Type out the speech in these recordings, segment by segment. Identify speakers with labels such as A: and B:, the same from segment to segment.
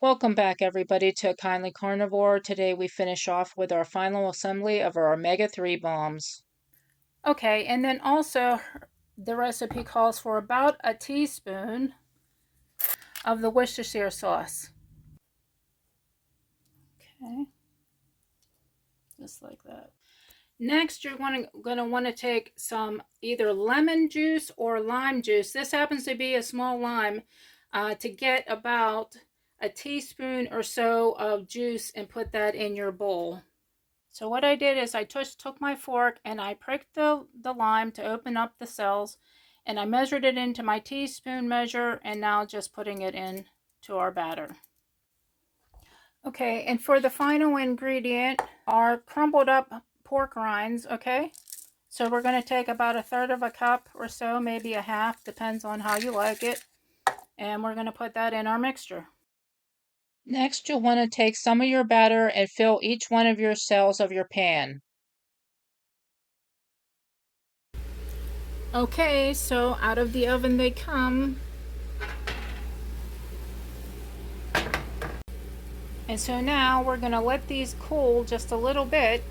A: Welcome back, everybody, to Kindly Carnivore. Today we finish off with our final assembly of our omega-3 bombs. Okay, and then also the recipe calls for about a teaspoon of the Worcestershire sauce. Okay, just like that. Next, you're going to want to take some either lemon juice or lime juice. This happens to be a small lime, to get about a teaspoon or so of juice and put that in your bowl. So what I did is I took my fork and I pricked the lime to open up the cells, and I measured it into my teaspoon measure, and now just putting it in to our batter. Okay, and for the final ingredient are crumbled up pork rinds, okay? So we're going to take about 1/3 of a cup or so, maybe a half, depends on how you like it. And we're going to put that in our mixture. Next, you'll want to take some of your batter and fill each one of your cells of your pan. Okay, so out of the oven they come. And so now we're going to let these cool just a little bit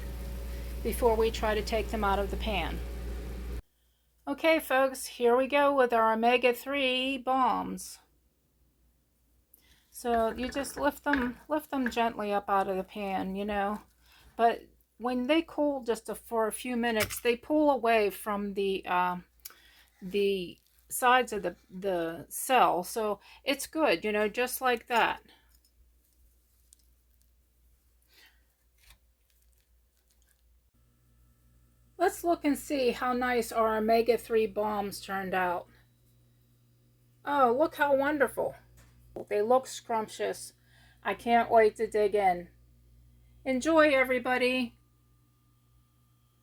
A: before we try to take them out of the pan. Okay, folks, here we go with our omega-3 bombs. So you just lift them gently up out of the pan, But when they cool just for a few minutes, they pull away from the sides of the cell. So it's good, just like that. Let's look and see how nice our omega-3 bombs turned out. Oh, look how wonderful. They look scrumptious. I can't wait to dig in. Enjoy, everybody.